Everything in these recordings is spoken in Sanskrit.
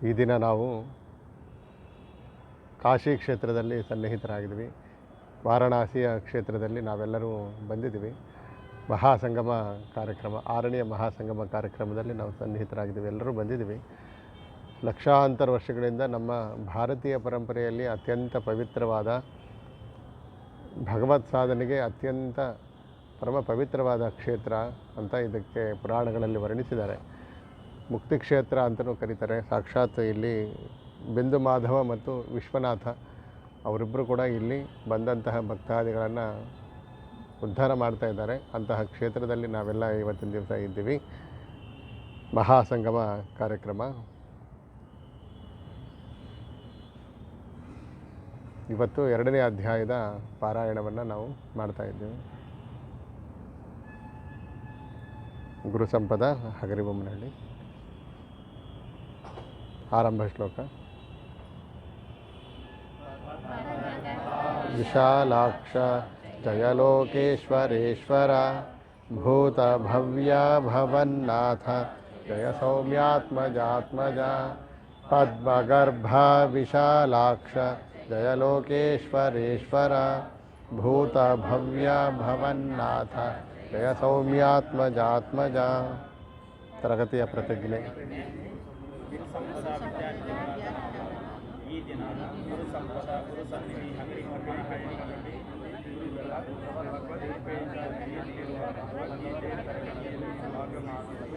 ಈ ದಿನ ನಾವು ಕಾಶಿ ಕ್ಷೇತ್ರದಲ್ಲಿ ಸನ್ನಿಹಿತರಾಗಿದ್ವಿ. ವಾರಣಾಸಿಯ ಕ್ಷೇತ್ರದಲ್ಲಿ ನಾವೆಲ್ಲರೂ ಬಂದಿದ್ದೀವಿ. ಮಹಾಸಂಗಮ ಕಾರ್ಯಕ್ರಮ, 6ನೇ ಮಹಾಸಂಗಮ ಕಾರ್ಯಕ್ರಮದಲ್ಲಿ ನಾವು ಸನ್ನಿಹಿತರಾಗಿದ್ದೀವಿ, ಎಲ್ಲರೂ ಬಂದಿದ್ದೀವಿ. ಲಕ್ಷಾಂತರ ವರ್ಷಗಳಿಂದ ನಮ್ಮ ಭಾರತೀಯ ಪರಂಪರೆಯಲ್ಲಿ ಅತ್ಯಂತ ಪವಿತ್ರವಾದ, ಭಗವತ್ ಸಾಧನೆಗೆ ಅತ್ಯಂತ ಪರಮ ಪವಿತ್ರವಾದ ಕ್ಷೇತ್ರ ಅಂತ ಇದಕ್ಕೆ ಪುರಾಣಗಳಲ್ಲಿ ವರ್ಣಿಸಿದ್ದಾರೆ. ಮುಕ್ತಿ ಕ್ಷೇತ್ರ ಅಂತಲೂ ಕರೀತಾರೆ. ಸಾಕ್ಷಾತ್ ಇಲ್ಲಿ ಬಿಂದು ಮಾಧವ ಮತ್ತು ವಿಶ್ವನಾಥ ಅವರಿಬ್ಬರು ಕೂಡ ಇಲ್ಲಿ ಬಂದಂತಹ ಭಕ್ತಾದಿಗಳನ್ನು ಉದ್ಧಾರ ಮಾಡ್ತಾ ಇದ್ದಾರೆ. ಅಂತಹ ಕ್ಷೇತ್ರದಲ್ಲಿ ನಾವೆಲ್ಲ ಇವತ್ತಿನ ದಿವಸ ಇದ್ದೀವಿ. ಮಹಾಸಂಗಮ ಕಾರ್ಯಕ್ರಮ ಇವತ್ತು 2ನೇ ಅಧ್ಯಾಯದ ಪಾರಾಯಣವನ್ನು ನಾವು ಮಾಡ್ತಾ ಇದ್ದೀವಿ. ಗುರು ಸಂಪದ ಹಗರಿಬೊಮ್ಮನಹಳ್ಳಿ. ಆರಂಭ ಶ್ಲೋಕ. ವಿಶಾಲಾಕ್ಷ ಜಯಲೋಕೇಶ್ವರೇಶ್ವರ ಭೂತ ಭವ್ಯ ಭವನ್ನಾಥ ಜಯ ಸೌಮ್ಯಾತ್ಮಜಾತ್ಮಜ ಪದ್ಮಗರ್ಭ ವಿಶಾಲಾಕ್ಷ ಜಯಲೋಕೇಶ್ವರೇಶ್ವರ ಭೂತ ಭವ್ಯ ಭವನ್ನಾಥ ಜಯ ಸೌಮ್ಯಾತ್ಮಜಾತ್ಮಜ. ತರಗತಿಯ ಪ್ರತಿಜ್ಞೆ. ಈ ದಿನ ಗುರು ಸಂಪದ ಗುರು ಸನ್ನಿಧಿ ಹಗರಿಬೊಮ್ಮನಹಳ್ಳಿ ತರಗತಿಯಲ್ಲಿ ಭಾಗವಹಿಸಿ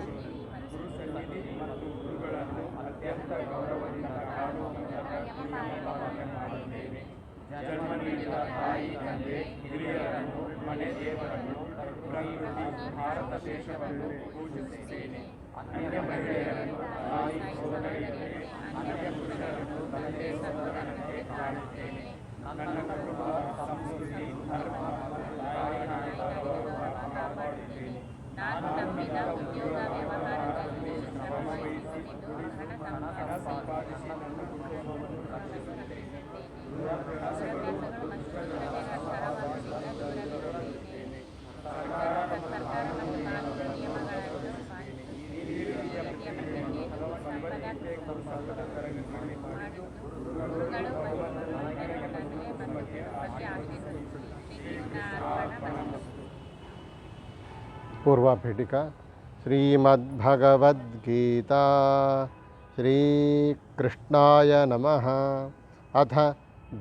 ಗುರು ಸನ್ನಿಧಿ ಮತ್ತು ಗುರುಗಳನ್ನು ಅತ್ಯಂತ ಗೌರವದಿಂದ ಕಾಣುವ ಮೂಲಕ ಭಾವನೆ ಮಾಡುತ್ತೇವೆ. ಜನ್ಮ ನೀಡಿದ ತಾಯಿ ತಂದೆ ಹಿರಿಯರನ್ನು, ಮನೆ ದೇವರನ್ನು, ಪ್ರಕೃತಿ ಭಾರತ ದೇಶವನ್ನು ಪೂಜಿಸುತ್ತೇನೆ. ಅನ್ಯ ಮಹಿಳೆಯರನ್ನು ತಾಯಿ ಸೋದರಿಯರಿಗೆ, ಅನ್ಯ ಪುರುಷರನ್ನು ತಂದೆ ಸೋದರನಂತೆ ಕಾಣುತ್ತೇನೆ. ನನ್ನ ಕುಟುಂಬ, ಸಂಸ್ಕೃತಿ, ಧರ್ಮ ಮತ್ತು ತಾಯಿನಾಡಿನ ಗೌರವ ಕಾಪಾಡುತ್ತೇನೆ. ನಾನು ನಂಬಿದ ಉದ್ಯೋಗ ವ್ಯವಹಾರಗಳಲ್ಲಿ ಶ್ರಮವಹಿಸಿ ಹಣ ಸಂಪಾದಿಸಿ ನನ್ನ ಕುಟುಂಬವನ್ನು ರಕ್ಷಿಸುತ್ತೇನೆ. ದುರಭ್ಯಾಸಗಳು ಸರ್ಕಾರ ಮತ್ತು ಕಾನೂನು ನಿಯಮಗಳನ್ನು ಈ ರೀತಿಯ ಸಂಪದ ತರಗತಿಯಲ್ಲಿ ಮಾಡಿದ್ದು ಗುರುಗಳು ಬಗ್ಗೆ पूर्वापीठिका. श्रीमद्भगवद्गीता श्रीकृष्णाय नमः. अथ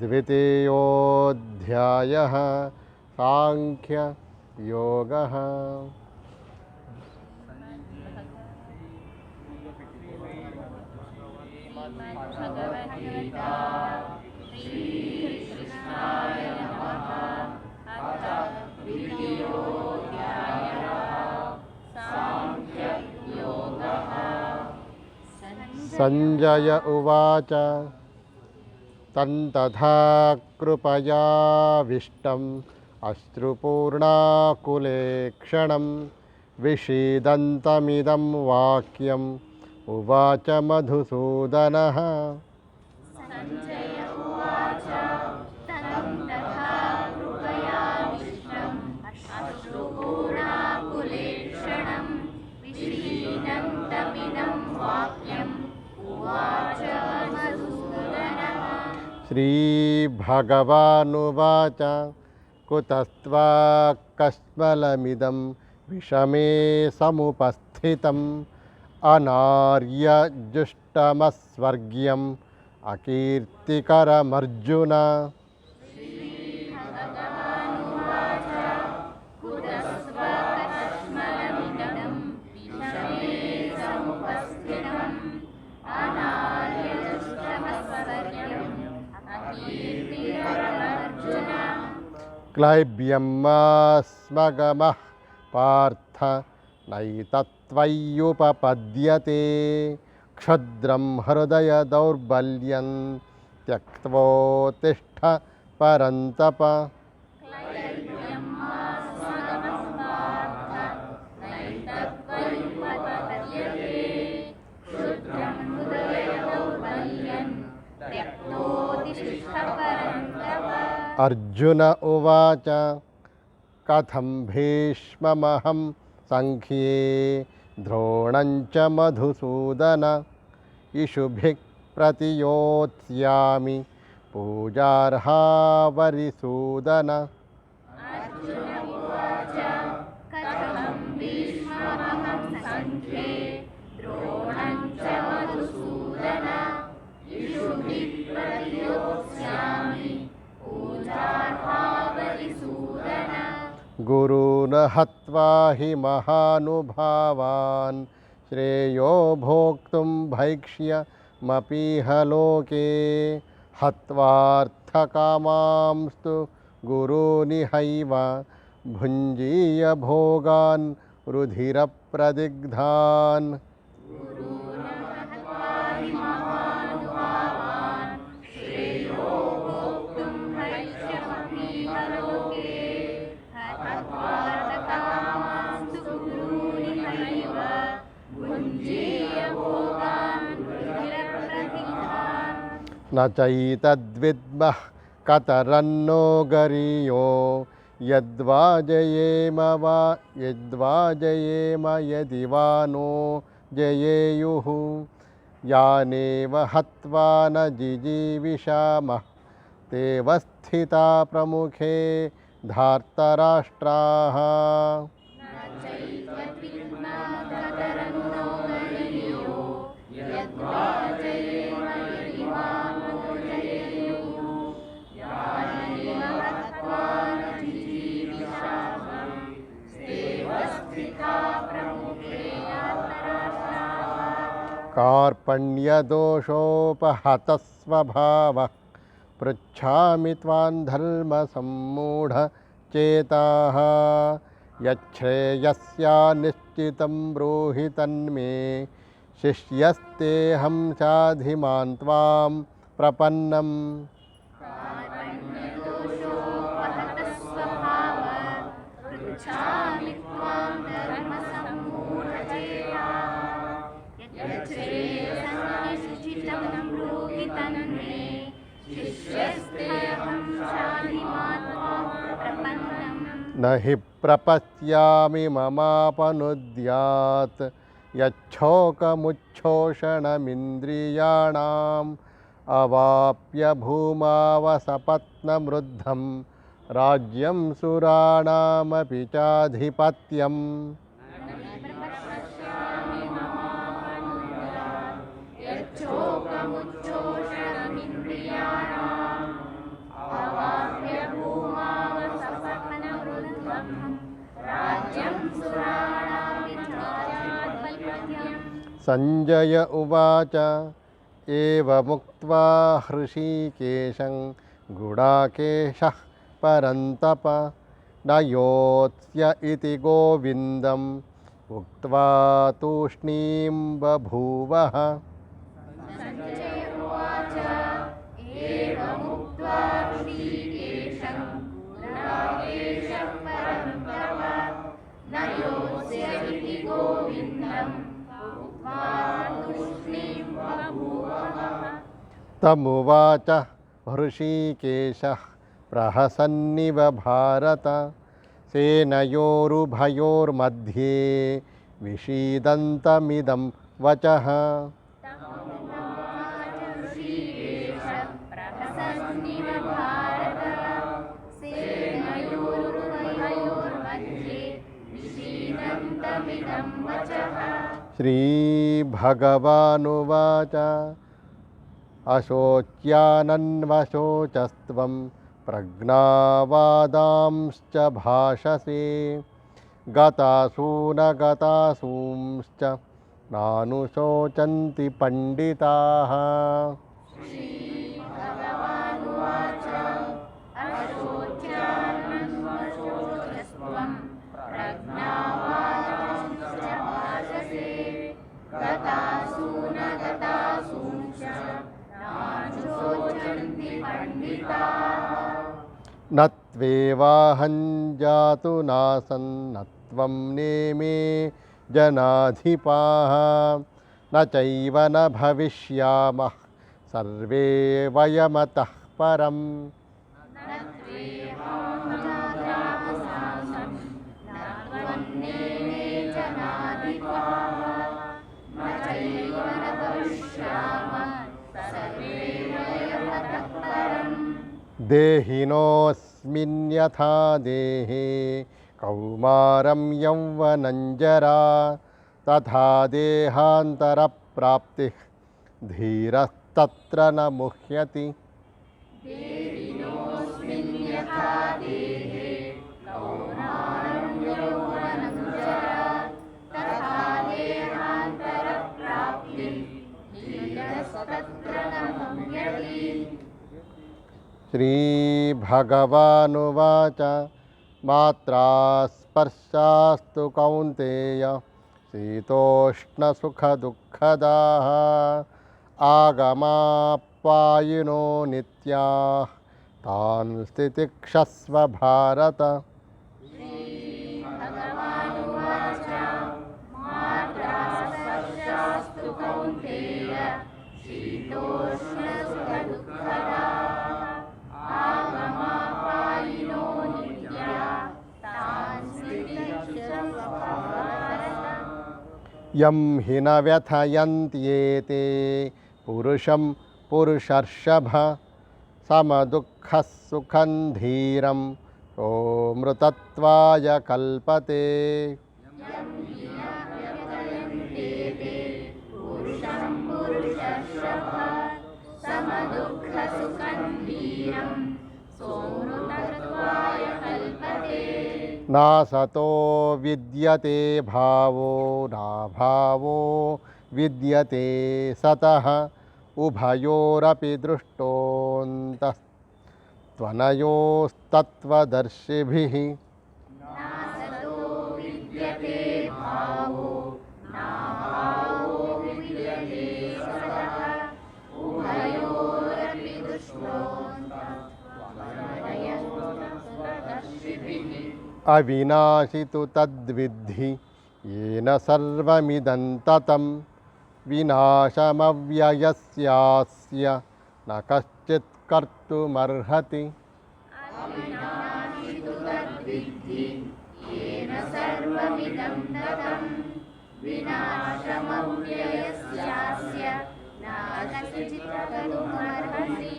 द्वितीयोऽध्यायः सांख्ययोगः. संजय उवाच तन्तथा कृपयाविष्टम् अश्रुपूर्णाकुलेक्षणं विषीदन्तमिदं वाक्यम् उवाच मधुसूदनः. श्रीभगवानुवाच कुतस्त्वाकस्मलमिदं विषमे समुपस्थितम् अनार्यजुष्टमस्वर्ग्यम् अकीर्तिकरमर्जुन. क्लैब्यमस्मगमः पार्थ नैतत्त्वय्युपपद्यते क्षुद्रं हृदय दौर्बल्यं त्यक्त्वोत्तिष्ठ परन्तप. अर्जुन उवाच कथं भीष्ममहं संख्ये द्रोणं च मधुसूदन इषुभिः प्रतियोत्स्यामि पूजार्हा वरिसूदन। अर्जुन उवाच कथं भीष्ममहं सङ्ख्ये द्रोणं च मधुसूदन इषुभिः प्रतियोत्स्यामि पूजार्हा वरिसूदन। गुरून् हत्वा हि महानुभावान् श्रेयो भोक्तुं भैक्ष्यमपीह लोके हत्वार्थकामांस्तु गुरूनिहैव भुञ्जीय भोगान् रुधिरप्रदिग्धान्। न चैतद्विद्मः कतरन्नो गरीयो यद्वा जयेम यदि वा नो जयेयुः यानेव हत्वा न जिजीविषामः ते वस्थिता प्रमुखे धार्तराष्ट्राः। कार्पण्यदोषोपहतः स्वभावः पृच्छामि त्वां धर्मसम्मूढचेताः यच्छ्रेयस्या निश्चितं ब्रूहि तन्मे शिष्यस्तेऽहं साधिमान् त्वां प्रपन्नम्। न हि प्रपश्यामि ममापनुद्यात् यच्छोकमुच्छोषणमिन्द्रियाणाम् अवाप्य भूमावसपत्नमृद्धं राज्यं सुराणामपि चाधिपत्यम्। संजय उवाच एवमुक्त्वा हृषीकेशं गुडाकेशः परन्तप न योत्स्य इति गोविन्दम् उक्त्वा तूष्णीं बभूवः। तमुवाच हृषीकेशः प्रहसन्निव भारत सेनयोरुभयोर्मध्ये विषीदन्तमिदं वचः। श्रीभगवानुवाच अशोच्यानन्वशोचस्त्वं प्रज्ञावादांश्च भाषसे गतासूनगतासूंश्च नानुशोचन्ति पंडिताः। न त्वेवाहं जातु नासन् न त्वं नेमे जनाधिपाः न चैव न भविष्यामः सर्वे वयमतः परम्। देहिनोऽस्मिन् यथा देहे कौमारं यौवनञ्जरा तथा देहान्तरप्राप्तिः धीरस्तत्र न मुह्यति। देहिनोऽस्मिन् यथा देहे कौमारं यौवनं जरा तथा देहान्तरप्राप्तिः धीरस्तत्र न मुह्यति। श्रीभगवानुवाच मात्रा स्पर्शास्तु कौन्तेय शीतोष्णसुखदुःखदाः आगमाप्यायिनो नित्याः तान् तितिक्षस्व भारत। श्रीभगवानुवाच मात्रा स्पर्शास्तु कौन्तेय शीतोष्णसुखदुःखदाः आगमाप्यायिनो नित्याः तान् तितिक्षस्व भारत। यं हि न व्यथयन्त्येते पुरुषं पुरुषर्षभ समदुःखः सुखं धीरं सोऽमृतत्वाय कल्पते। यं हि न व्यथयन्त्येते पुरुषं पुरुषर्षभ समदुःखसुखं धीरं सोऽमृतत्वाय कल्पते। नासतो विद्यते भावो नाभावो विद्यते सतः उभयोरपि दृष्टोऽन्तस्त्वनयोस्तत्त्वदर्शिभिः। नासतो विद्यते भावो नाभावो विद्यते सतः उभयोरपि दृष्टोऽन्तस्त्वनयोस्तत्त्वदर्शिभिः। अविनाशि तु तद्विद्धि येन सर्वमिदं ततं विनाशमव्ययस्यास्य न कश्चित् कर्तुमर्हति। अविनाशि तु तद्विद्धि येन सर्वमिदं ततं विनाशमव्ययस्यास्य न कश्चित् कर्तुमर्हति।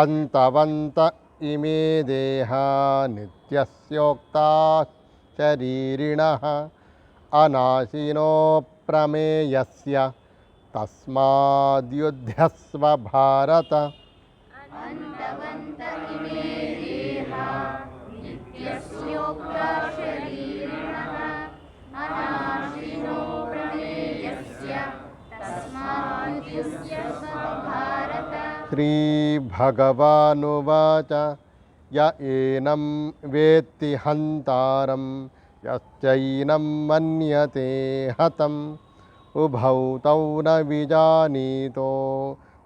अन्तवन्त इमे देहा नित्यस्योक्ताः शरीरिणः अनाशिनो प्रमेयस्य तस्माद्युध्यस्व भारत। अन्तवन्त इमे देहा नित्यस्योक्ता शरीरिणः अनाशिनो प्रमेयस्य तस्माद्युध्यस्व भारत। श्रीभगवानुवाच य एनं वेत्ति हन्तारं यश्चैनं मन्यते हतम् उभौ तौ न विजानीतो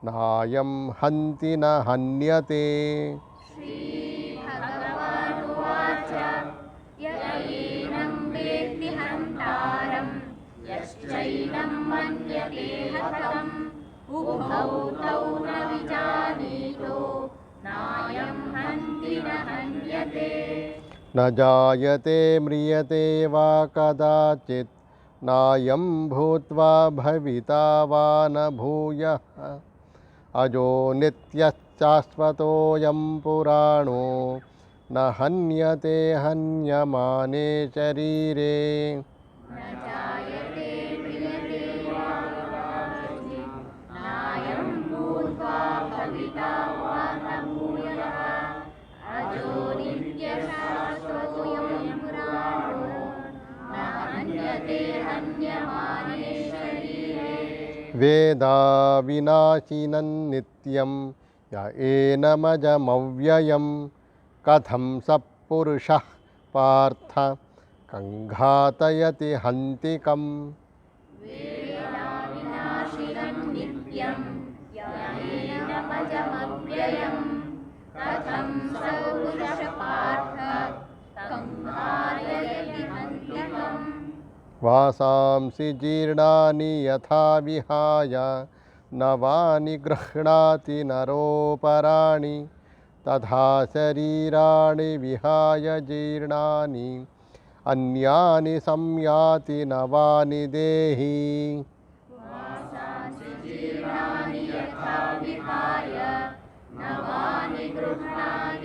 नायं हन्ति न हन्यते। श्रीभगवानुवाच य एनं वेत्ति हन्तारं यश्चैनं मन्यते हतम् उभौ तौ न विजानीतो नायं हन्ति न हन्यते। न जायते म्रियते वा कदाचित् नायं भूत्वा भविता वा न भूयः अजो नित्यश्शाश्वतोऽयं पुराणो न हन्यते हन्यमाने शरीरे। न जायते म्रियते वा कदाचित् नायं भूत्वा भविता वा न भूयः अजो नित्यशाश्वतोऽयं पुराणो न हन्यते हन्यमाने शरीरे। वेदा विनाशिनं नित्यं य एनमजमव्ययं कथं स पुरुषः पार्थ कङ्घातयति हन्तिकम्। वेदाविनाशिनं नित्यं येनमजमव्ययं कथं स पुरुषः पार्थ संहारयति हन्तिकम्। वासांसि जीर्णानि यथा विहाय नवानि गृह्णाति नरोपराणि तथा शरीराणि विहाय जीर्णानि अन्यानि संयाति नवानि देहि। जीर्णानि यथा विहाय नवानि गृह्णाति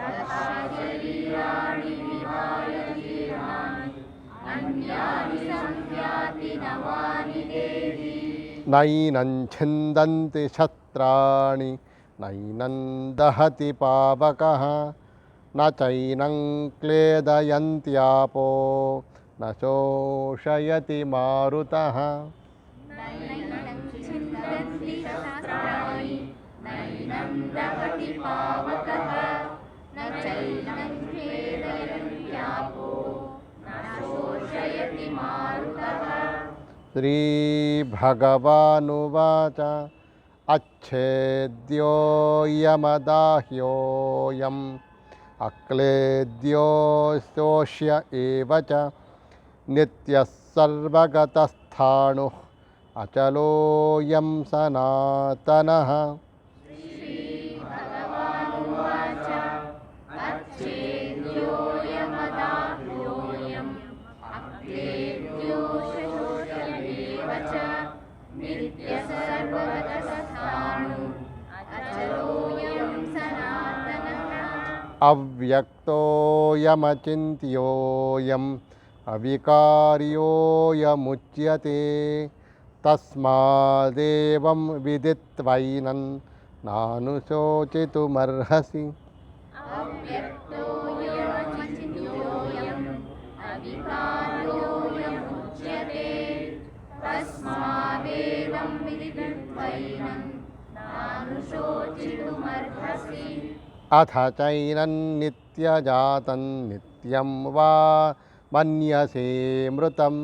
तथा शरीराणि विहाय जीर्णानि अन्यानि संयाति नवानि देहि नैनं छिन्दन्ति शस्त्राणि नैनं दहति पावकः न चैनं क्लेदयन्त्यापो न शोषयति मारुतः नैनं छिन्दन्ति शस्त्राणि नैनं दहति पावकः न चैनं क्लेदयन्त्यापो न शोषयति मारुतः श्रीभगवानुवाच अच्छेद्योऽयमदाह्योऽयम् अक्लेद्योऽशोष्य एव च नित्यः सर्वगतस्थाणुः अचलोऽयं सनातनः श्रीभगवानुवाच अच्छेद्योऽयमदाह्योऽयम् अक्लेद्योऽशोष्यमेव च नित्यः सर्वगतस्थाणुः अचलोऽयं सनातनः अव्यक्तोऽयमचिन्त्योऽयम् अविकार्योऽयमुच्यते तस्मादेवं विदित्वैनं नानुशोचितुमर्हसि अव्यक्तोऽयमचिन्त्योऽयम् अविकार्योऽयमुच्यते तस्मादेवं विदित्वैनं नानुशोचितुमर्हसि अथ चैनं नित्यजातं नित्यं वा मन्यसे मृतं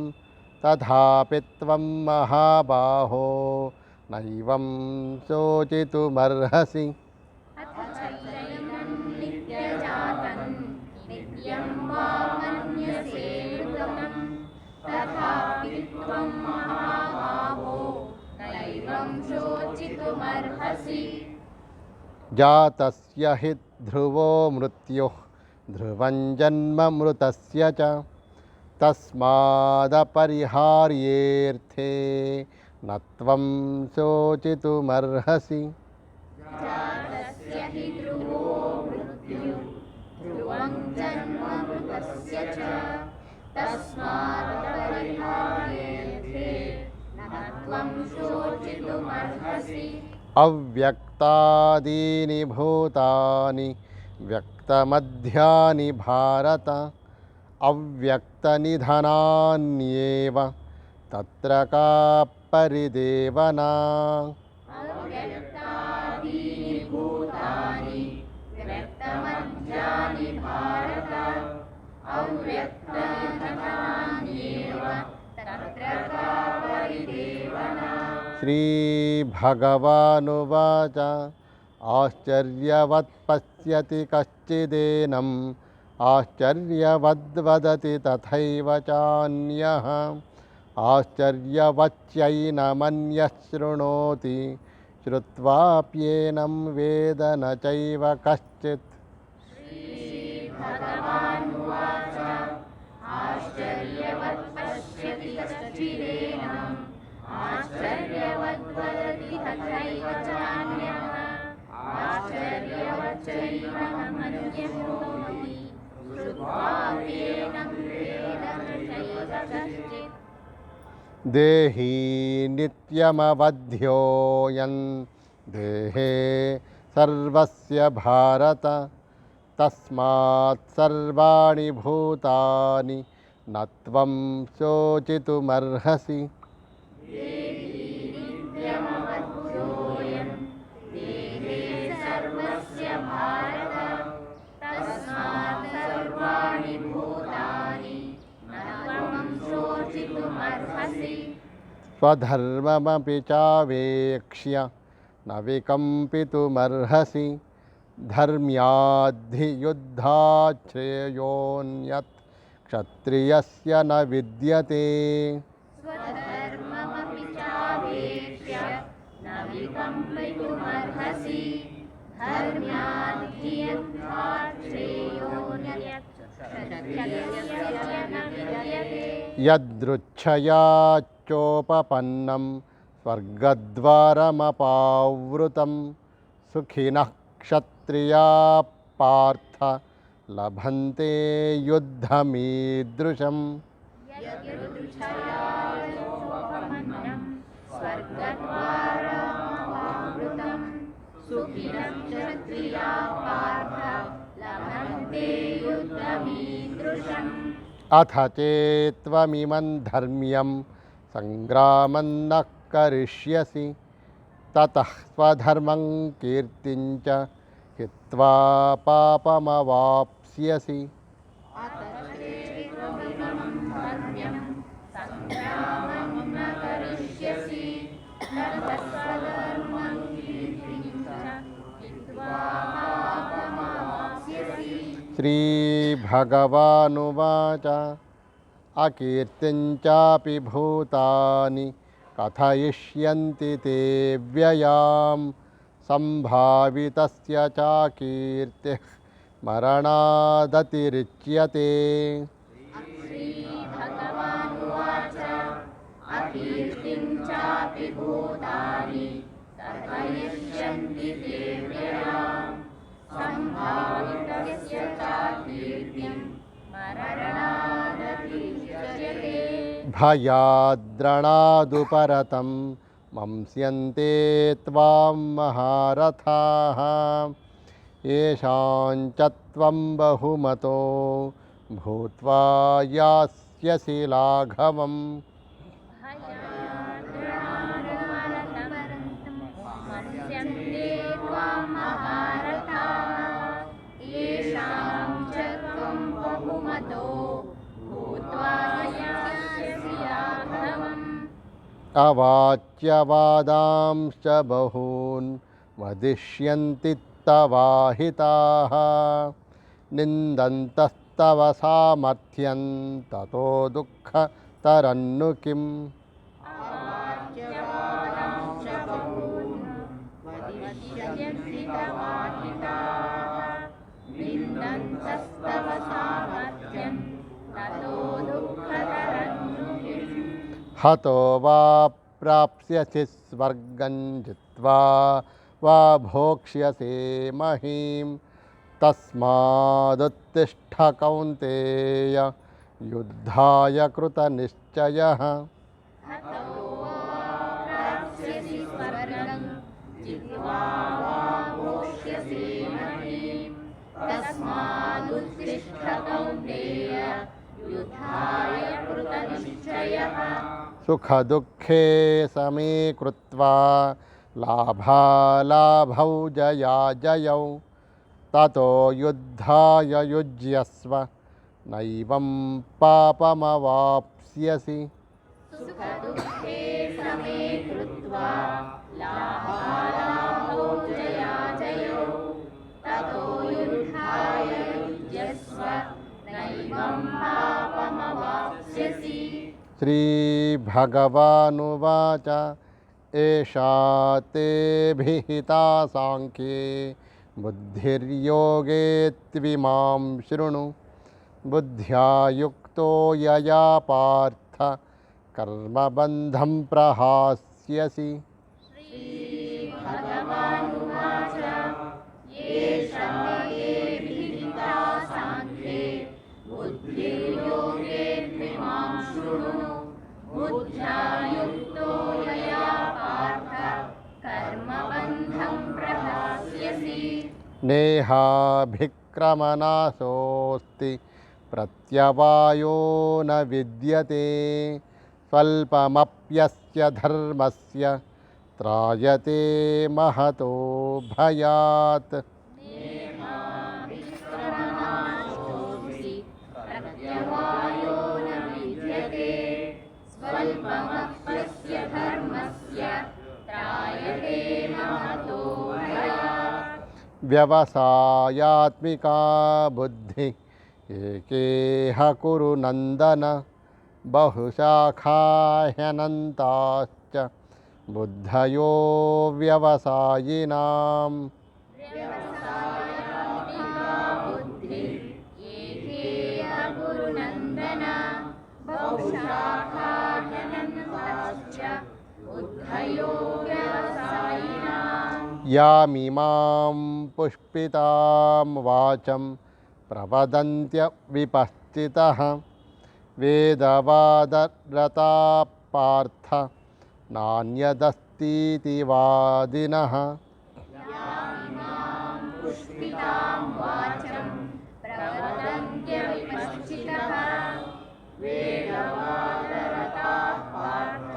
तथापि त्वं महाबाहो नैवं शोचितुमर्हसि अथ चैनं नित्यजातं नित्यं वा मन्यसे मृतं तथापि त्वं महाबाहो नैवं शोचितुमर्हसि जातस्य हि ध्रुवो मृत्युः ध्रुवं जन्म मृतस्य च तस्मादपरिहार्येऽर्थे न त्वं शोचितुमर्हसि जातस्य हि ध्रुवो मृत्युः ध्रुवं जन्म मृतस्य च तस्मात् परिहार्येऽर्थे न त्वं शोचितुमर्हसि अव्यक्तादीनि भूतानि व्यक्तमध्यानि भारत अव्यक्तनिधनान्येव तत्र का परिदेवना अव्यक्तादीनि भूतानि व्यक्तमध्यानि भारत अव्यक्तनिधनान्येव तत्र का परिदेवना श्रीभगवानुवाच आश्चर्यवत् पश्यति कश्चिदेनम् आश्चर्यवद्वदति तथैव चान्यः आश्चर्यवच्चैनमन्यः शृणोति श्रुत्वाप्येनं वेद न चैव कश्चित् श्रीभगवानुवाच आश्चर्यवत् पश्यति कश्चिदेनम् आश्चर्यवद्वदति तथैव चान्यः आश्चर्यवच्चैनमन्यः शृणोति श्रुत्वाप्येनं वेद न चैव कश्चित् देही नित्यमवध्योऽयं देहे सर्वस्य भारत तस्मात् सर्वाणि भूतानि न त्वं शोचितुमर्हसि नित्यमवध्योऽयं देहे सर्वस्य भारत तस्मात् सर्वाणि भूतानि न त्वं शोचितुमर्हसि स्वधर्ममपि चावेक्ष्य न विकम्पितुमर्हसि धर्म्याद्धियुद्धात् श्रेयोऽन्यत् क्षत्रियस्य न विद्यते स्वधर्ममपि चावेक्ष्य न विकम्पितुमर्हसि धर्म्याद्धियुद्धात् श्रेयोऽन्यत् क्षत्रियस्य न विद्यते यदृच्छयाच्चोपपन्नं स्वर्गद्वारमपावृतं सुखिनः क्षत्रियाः पार्थ लभन्ते युद्धमीदृशम् यदृच्छयाचोपमन्नं स्वर्गद्वारमवावृतं सुखिनं क्षत्रिया पार्थ लभन्ते युद्धमीदृशम् अथ चेत्त्वमिमं धर्म्यं सङ्ग्रामं न करिष्यसि ततः स्वधर्मं कीर्तिं च हित्वा पापमवाप्स्यसि अथ चेत्त्वमिमं धर्म्यं सङ्ग्रामं न करिष्यसि ततः स्वधर्मं कीर्तिं च हित्वा पापमवाप्स्यसि। श्रीभगवानुवाच अकीर्तिं चापि भूतानि कथयिष्यन्ति ते व्ययां सम्भावितस्य चाकीर्तिः मरणादतिरिच्यते। श्रीभगवानुवाच अकीर्तिं चापि भूतानि कथयिष्यन्ति ते व्ययां सम्भावितस्य चाकीर्तिं मरणादतिरिच्यते। भयाद्रणादुपरतं मंस्यन्ते त्वां महारथाः येषां च त्वं बहुमतो भूत्वा यास्यसि लाघवम्। मन्स्यन्ते त्वां महारथाः येषां च त्वं बहुमतो भूत्वा यास्यसि लाघवम्। अवाच्यवादांश्च बहून् वदिष्यन्ति तवाहिताः निन्दन्तस्तव सामर्थ्यं ततो दुःखतरन्नु किम्। अवाच्यवादांश्च बहून् वदिष्यन्ति तवाहिताः निन्दन्तस्तव सामर्थ्यं ततो दुःखतरन्नु किम्। हतो वा प्राप्स्यसि स्वर्गं जित्वा वा भोक्ष्यसे महीं तस्मादुत्तिष्ठ कौन्तेय युद्धाय कृतनिश्चयः। हतो प्राप्स्यसि स्वर्गं जित्वा वा भोक्ष्यसे महीं तस्मादुत्तिष्ठ कौन्तेय युद्धाय कृतनिश्चयः। सुखदुःखे समे कृत्वा लाभालाभौ जयाजयौ ततो युद्धाय युज्यस्व नैवं पापमवाप्स्यसि। सुखदुःखे समे कृत्वा लाभालाभौ जयाजयौ ततो युद्धाय युज्यस्व नैवं पापमवाप्स्यसि। श्रीभगवानुवाच एषा ते भिहिता साङ्ख्ये बुद्धिर्योगे त्विमां शृणु बुद्ध्या युक्तो यया पार्थ कर्मबन्धं प्रहास्यसि। श्रीभगवानुवाच येषा ते विहिता साङ्ख्ये बुद्धिर्योगे त्विमां शृणु बुद्ध्या युक्तो यया पार्थ कर्मबन्धं प्रहास्यसि। नेहाभिक्रमनाशोऽस्ति प्रत्यवायो न विद्यते स्वल्पमप्यस्य धर्मस्य त्रायते महतो भयात्। नेहाभिक्रमनाशोऽस्ति प्रत्यवायो न विद्यते स्वल्पमप्यस्य धर्मस्य त्रायते महतो भयात्। व्यवसायात्मिका बुद्धि एकेह कुरु नन्दन बहुशाखा ह्यनन्ताश्च बुद्धयो व्यवसायिनाम्। व्यवसायात्मिका बुद्धिः एकेह कुरु नन्दन बहुशाखा ह्यनन्ताश्च बुद्धयो व्यवसायिनाम्। यामिमां पुष्पितां वाचं प्रवदन्त्य विपश्चितः वेदवादरताः पार्थ नान्यदस्तीति वादिनः यामिमां पुष्पितां वाचं प्रवदन्त्य विपश्चितः वेदवादरताः पार्थ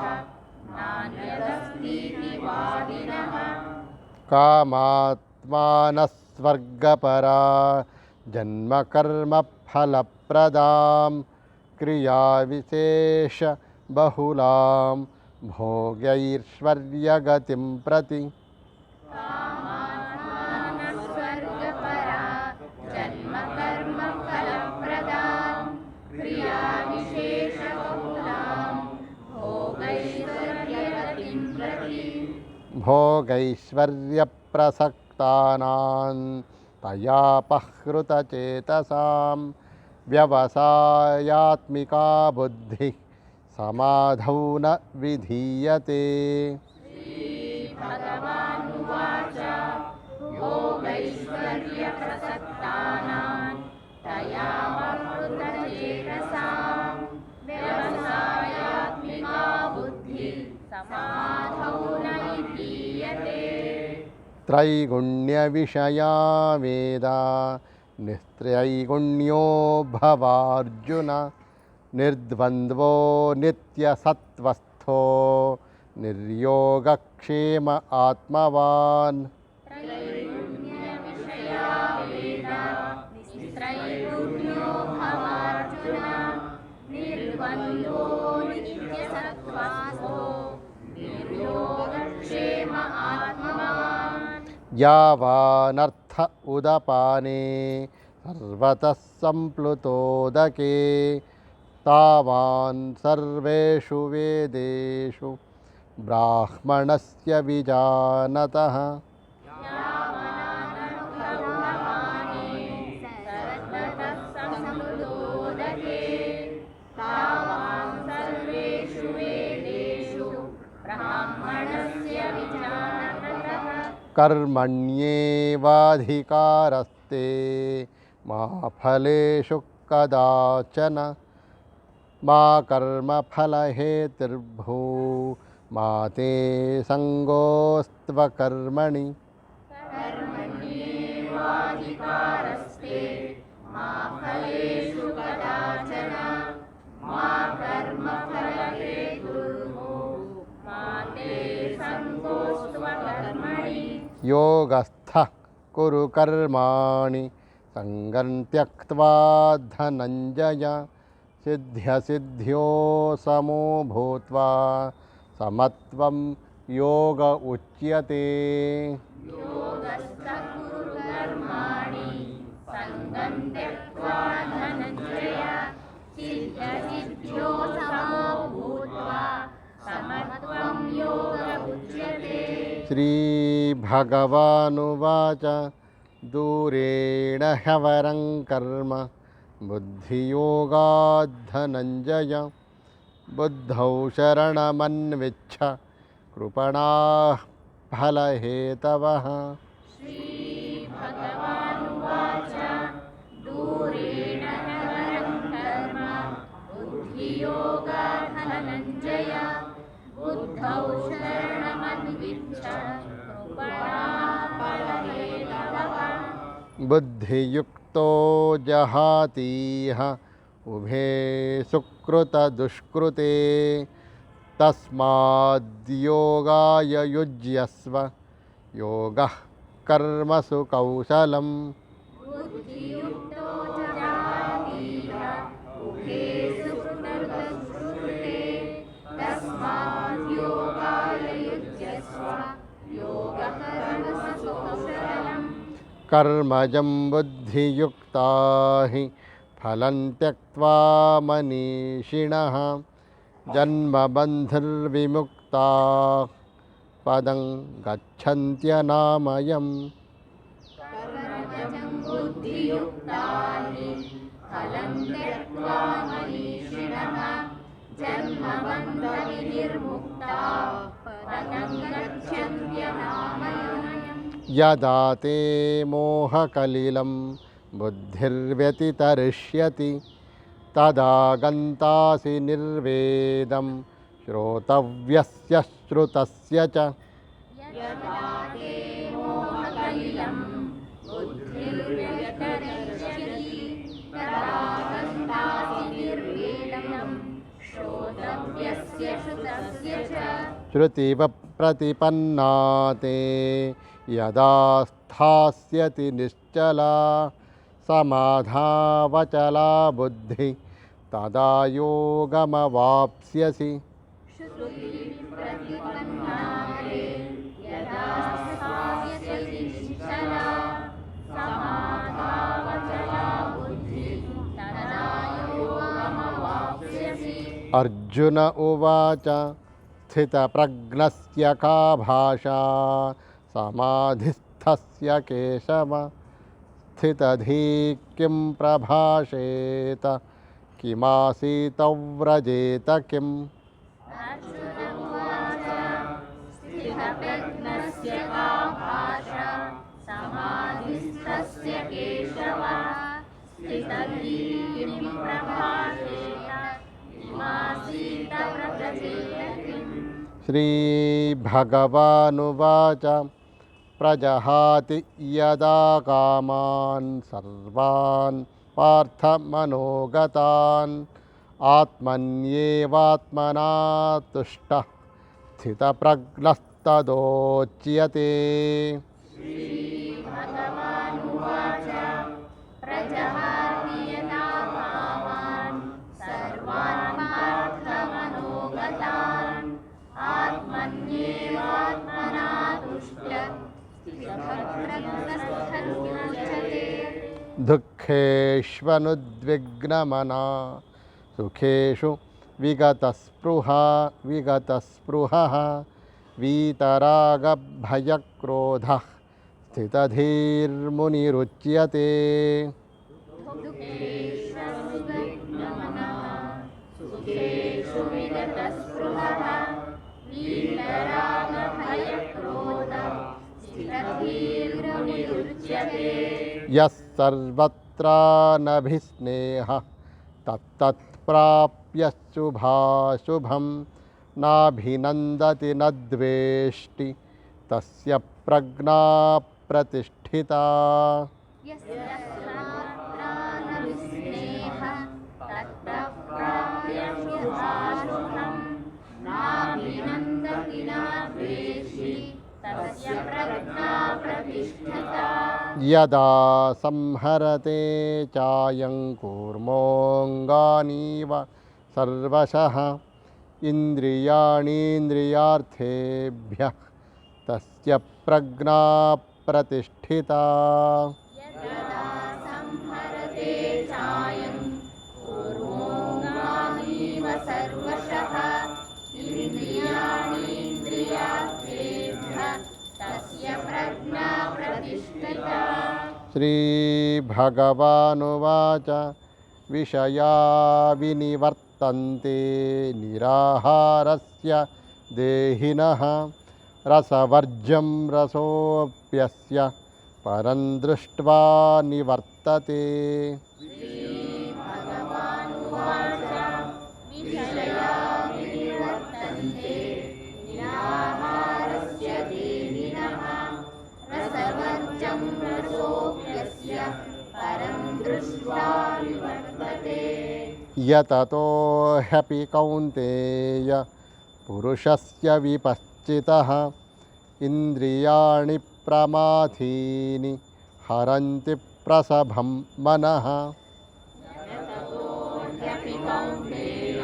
नान्यदस्तीति वादिनः कामात्मानः स्वर्गपरा जन्मकर्मफलप्रदां क्रियाविशेषबहुलां भोगैश्वर्यगतिं प्रति कामात्मानस्वर्गपरा जन्मकर्मफलप्रदां क्रियाविशेषबहुलां भोगैश्वर्यगतिं प्रति भोगैश्वर्यप्रसक्तानां तयापहृतचेतसां व्यवसायात्मिका बुद्धिः समाधौ न विधीयते श्रीभगवानुवाच भोगैश्वर्यप्रसक्तानां तयावहृतचेतसां व्यवसायात्मिका बुद्धिः समाधौ न विधीयते त्रैगुण्यविषया वेदा निस्त्रैगुण्यो भवार्जुन निर्द्वन्द्वो नित्यसत्त्वस्थो निर्योगक्षेम आत्मवान् त्रैगुण्यविषया वेदा निस्त्रैगुण्यो भवार्जुन निर्द्वन्द्वो नित्यसत्त्वस्थो निर्योगक्षेम आत्मवान् यावानर्थ उदपाने सर्वतः सम्प्लुतोदके तावान् सर्वेषु वेदेषु ब्राह्मणस्य विजानतः यावनानर्थौदपाने सर्वतः सम्प्लुतोदके तावान् सर्वेषु वेदेषु ब्राह्मणस्य विजानतः कर्मण्येवाधिकारस्ते मा फलेषु कदाचन मा कर्मफलहेतुर्भू मा ते सङ्गोऽस्त्वकर्मणि कर्मण्येवाधिकारस्ते मा फलेषु कदाचन मा कर्मफलहेतुर्भूः मा ते सङ्गोऽस्त्वकर्मणि योगस्थः कुरु कर्माणि सङ्गं त्यक्त्वा धनञ्जय सिद्ध्यसिद्ध्यो समो भूत्वा समत्वं योग उच्यते योगस्थः कुरु कर्माणि सङ्गं त्यक्त्वा धनञ्जय सिद्ध्यसिद्ध्यो समो भूत्वा समत्वं योग उच्यते श्रीभगवानुवाच दूरेण ह्यवरं कर्म बुद्धियोगाद्धनञ्जय बुद्धौ शरणमन्विच्छ कृपणाः फलहेतवः श्रीभगवानुवाच दूरेण नवरं कर्म बुद्धियोगाद्धनञ्जय बुद्धौ शरणमन्विच्छ कृपणाः फलहेतवः बुद्धियुक्तो जहातीह उभे सुकृतदुष्कृते तस्माद्योगाय युज्यस्व योगः कर्मसु कौशलम् बुद्धियुक्तो जहातीह उभे सुकृतदुष्कृते तस्माद् योगाय युज्यस्व योगः कर्मसु कौशलम् कर्मजं बुद्धियुक्ता हि फलं त्यक्त्वा मनीषिणः जन्मबन्धुर्विमुक्ता पदं गच्छन्त्यनामयम् कर्मजं बुद्धियुक्ता हि फलं त्यक्त्वा मनीषिणः जन्मबन्धविनिर्मुक्ता पदं गच्छन्त्यनामयम् यदा ते मोहकलिलं बुद्धिर्व्यतितरिष्यति तदा गन्तासि निर्वेदं श्रोतव्यस्य श्रुतस्य च। यदा ते मोहकलिलं बुद्धिर्व्यतितरिष्यति तदा गन्तासि निर्वेदं श्रोतव्यस्य श्रुतस्य च। श्रुतिवप्रतिपन्ना ते यदा स्थास्यति निश्चला समाधावचला बुद्धि तदा योगमवाप्स्यसि। श्रुतिप्रतिपन्ना ते यदा स्थास्यति निश्चला समाधावचला बुद्धिः तदा योगमवाप्स्यसि। अर्जुन उवाच स्थितप्रज्ञस्य का भाषा समाधिस्थस्य केशव स्थितधीः किं प्रभाषेत किमासीत व्रजेत किम्। अर्जुन उवाच स्थितप्रज्ञस्य का भाषा समाधिस्थस्य केशव स्थितधीः किं प्रभाषेत किमासीत व्रजेत किम्। श्रीभगवानुवाच प्रजहाति यदा कामान् सर्वान् पार्थमनोगतान् आत्मन्येवात्मना तुष्टः स्थितप्रज्ञस्तदोच्यते। श्रीभगवानुवाच प्रजहाति यदा कामान् सर्वान् पार्थमनोगतान् आत्मन्येवात्मना तुष्टः स्थितप्रज्ञस्तदोच्यते। दुःखेष्वनुद्विग्नमना सुखेषु विगतस्पृहः वीतरागभयक्रोधः स्थितधीर्मुनिरुच्यते। दुःखेष्वनुद्विग्नमनः सुखेषु विगतस्पृहः वीतरागभयक्रोधः स्थितधीर्मुनिरुच्यते। यः सर्वत्रानभिस्नेहः तत्तत्प्राप्य शुभाशुभं नाभिनन्दति न द्वेष्टि तस्य प्रज्ञा प्रतिष्ठिता। यस्य सर्वत्रानभिस्नेहः तत्तत्प्राप्य शुभाशुभं नाभिनन्दति न द्वेष्टि तस्य प्रज्ञा प्रतिष्ठिता। यदा संहरते चायं कूर्मोऽङ्गानीव सर्वशः इन्द्रियाणीन्द्रियार्थेभ्यः तस्य प्रज्ञा प्रतिष्ठिता। यदा संहरते चायं कूर्मोऽङ्गानीव सर्वशः इन्द्रियाणीन्द्रियार्थेभ्यः तस्य प्रज्ञा प्रतिष्ठिता। श्रीभगवानुवाच विषया विनिवर्तन्ते निराहारस्य देहिनः रसवर्ज्यं रसोऽप्यस्य परं दृष्ट्वा निवर्तते। श्रीभगवानुवाच विषया विनिवर्तन्ते निराहारस्य देहिनः रसवर्ज्यं रसोऽप्यस्य परं दृष्ट्वा निवर्तते। यततो ह्यपि कौन्तेय पुरुषस्य विपश्चितः इन्द्रियाणि प्रमाथीनि हरन्ति प्रसभं मनः। यततोऽप्यपि कौन्तेय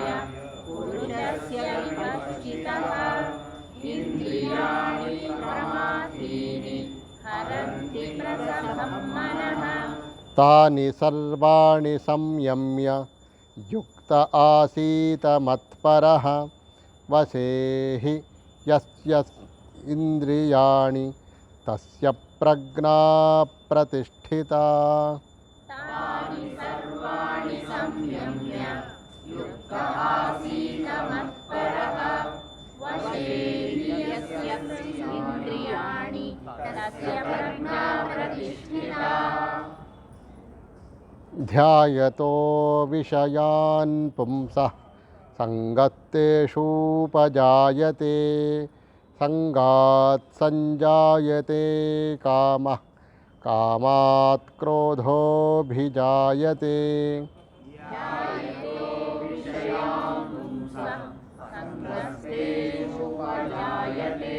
पुरुषस्य विपश्चितः इन्द्रियाणि प्रमाथीनि हरन्ति प्रसभं मनः। तानि सर्वाणि संयम्य युक्त आसीत मत्परः वशे हि यस्य इन्द्रियाणि तस्य प्रज्ञा प्रतिष्ठिता। तानि सर्वाणि संयम्य युक्त आसीत मत्परः वशे हि यस्य इन्द्रियाणि भूतानि तस्य प्रज्ञा प्रतिष्ठिता ध्यायतो विषयान् पुंसः सङ्गत्तेषूपजायते सङ्गात् सञ्जायते कामः कामात् क्रोधोऽभिजायते ध्यायतो विषयान् पुंसः सङ्गस्तेषुपजायते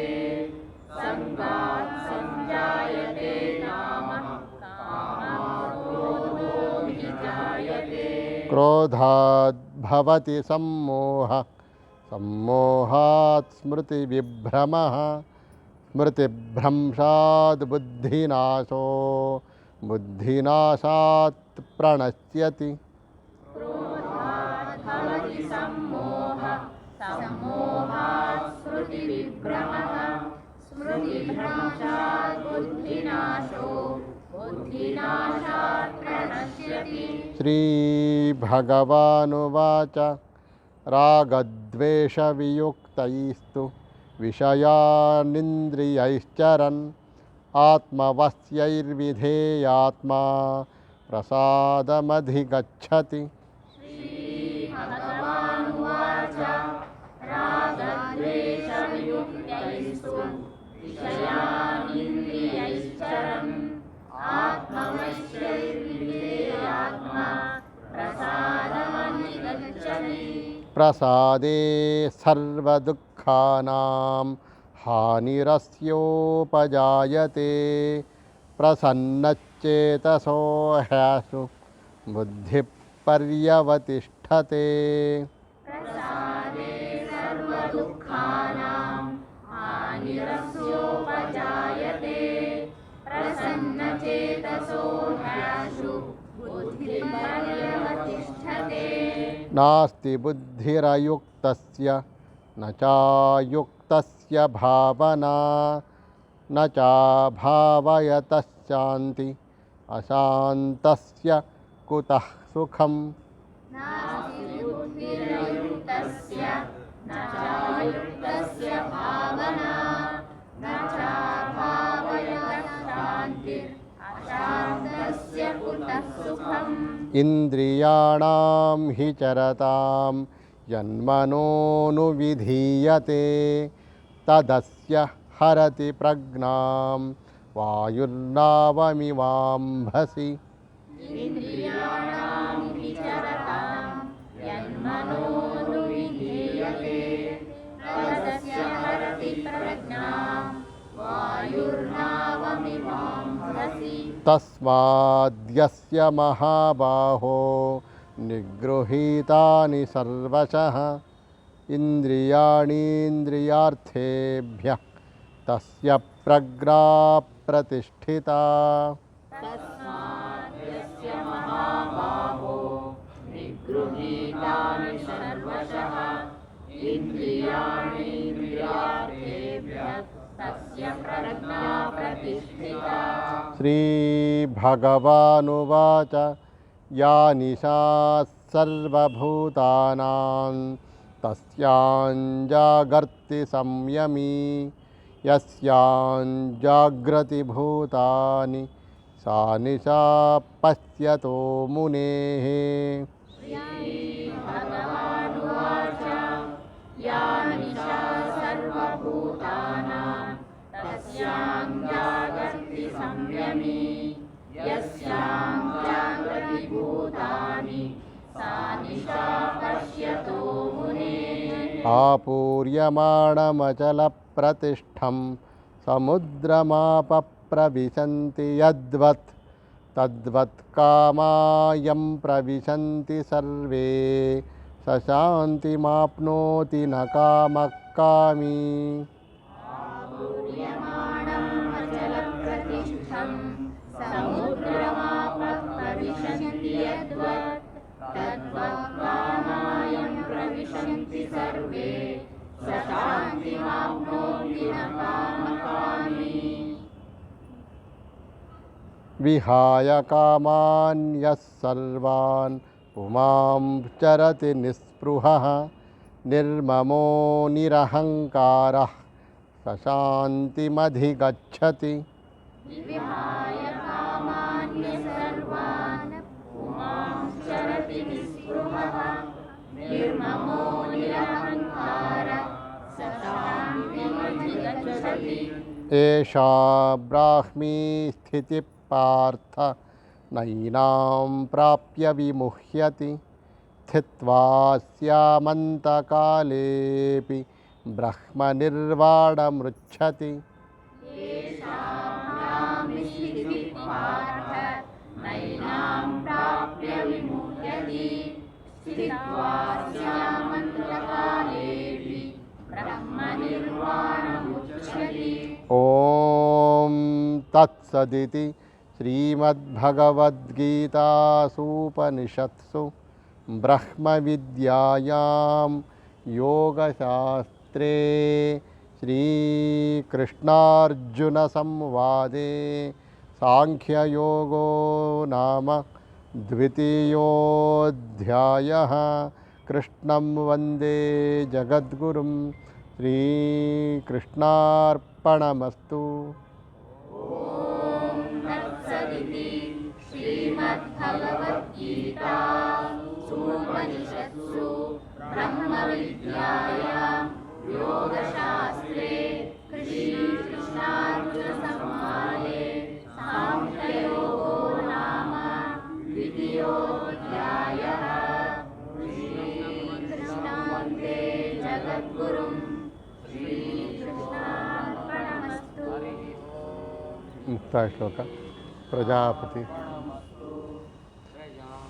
सङ्गात् सञ्जायते कामः कामात् क्रोधोऽभिजायते क्रोधाद् भवति सम्मोहः सम्मोहात् स्मृतिविभ्रमः स्मृतिभ्रंशात् बुद्धिनाशो बुद्धिनाशात् प्रणश्यति क्रोधात् भवति सम्मोहः सम्मोहात् स्मृतिविभ्रमः स्मृतिभ्रंशात् बुद्धिनाशो बुद्धिनाशात् प्रणश्यति श्रीभगवानुवाच रागद्वेषवियुक्तैस्तु विषयानिन्द्रियैश्चरन् आत्मवश्यैर्विधेयात्मा प्रसादमधिगच्छति श्रीभगवानुवाच रागद्वेषवियुक्तैस्तु विषयानिन्द्रियैश्चरन् आत्मवश्यैर्विधेयात्मा प्रसादमधिगच्छति प्रसादे सर्वदुःखानां हानिरस्योपजायते प्रसन्नच्चेतसो ह्याशु बुद्धिपर्यवतिष्ठते प्रसादे सर्वदुःखानां हानिरस्योपजायते प्रसन्नचेतसो ह्याशु बुद्धिपर्यवतिष्ठते नास्ति बुद्धिरयुक्तस्य न चायुक्तस्य भावना न चाभावयतः शान्ति अशान्तस्य कुतः सुखम् नास्ति बुद्धिरयुक्तस्य न चायुक्तस्य भावना न चाभावयतः शान्तिः अशान्तस्य कुतः सुखम् इन्द्रियाणां हि चरतां यन्मनोनुविधीयते तदस्य हरति प्रज्ञां वायुर्नावमिवाम्भसि इन्द्रियाणां विचरतां यन्मनोनुविधीयते तदस्य हरति प्रज्ञां वायुर्नावमिवाम्भसि तस्माद्यस्य महाबाहो निगृहीतानि सर्वशः इन्द्रियाणीन्द्रियार्थेभ्यः तस्य प्रज्ञा प्रतिष्ठिता तस्माद्यस्य महाबाहो निगृहीतानि सर्वशः इन्द्रियाणीन्द्रियार्थेभ्यः तस्य प्रज्ञा प्रतिष्ठिता श्रीभगवानुवाच या निशा सर्वभूतानां तस्यां जागर्ति संयमी यस्यां जाग्रति भूतानि सा निशा पश्यतो मुनेः श्रीभगवानुवाच या निशा सर्वभूतानां तस्यां जागर्ति संयमी यस्यां जागृति भूतानि सा निशा पश्यतो मुनेः आपूर्यमाणमचलप्रतिष्ठं समुद्रमापप्रविशन्ति यद्वत् तद्वत् कामायं प्रविशन्ति सर्वे स शान्तिमाप्नोति न कामः कामी आपूर्यमाणम् अचलप्रतिष्ठं समुद्रमापप्रविशन्ति यद्वत् तद्वत् कामायं प्रविशन्ति सर्वे स शान्तिमाप्नोति न कामकामी विहाय कामान् यः सर्वान् पुमां चरति निःस्पृहः निर्ममो निरहङ्कारः सशान्तिमधिगच्छति विहाय कामान्य सर्वान् पुमांश्चरति निःस्पृहः निर्ममो निरहङ्कार स शान्तिमधिगच्छति एषा ब्राह्मी स्थितिः पार्थ नैनां प्राप्य विमुह्यति स्थित्वा स्यामन्तकालेऽपि ब्रह्मनिर्वाणमृच्छति पार्थ नैनां प्राप्य विमुह्यति स्थित्वा स्यामन्तकालेऽपि ब्रह्मनिर्वाणमुच्यते। ॐ तत्सदिति श्रीमद्भगवद्गीतासूपनिषत्सु ब्रह्मविद्यायां योगशास्त्रे श्रीकृष्णार्जुनसंवादे सांख्ययोगो नाम द्वितीयोऽध्यायः। कृष्णं वन्दे जगद्गुरुं श्रीकृष्णार्पणमस्तु। तत्सदिति श्रीमद्भगवद्गीतासूपनिषत्सु ब्रह्मविद्यायां योगशास्त्रे श्रीकृष्णार्जुनसंवादे सांख्ययोगो नाम द्वितीयोऽध्यायः। श्रीकृष्णं वन्दे जगद्गुरुं श्रीकृष्णार्पणमस्तु। मुक्ता श्लोक।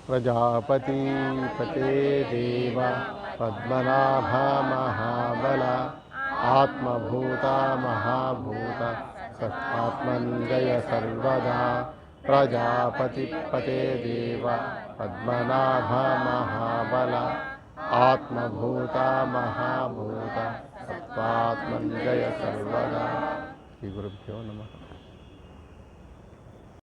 प्रजापतिपते देव पद्मनाभ महाबल आत्मभूता महाभूत सत्त्वात्मञ्जय सर्वदा। प्रजापतिपते देव पद्मनाभ महाबल आत्मभूता महाभूत सत्त्वात्मञ्जय सर्वदा। श्री गुरुभ्यो नमः।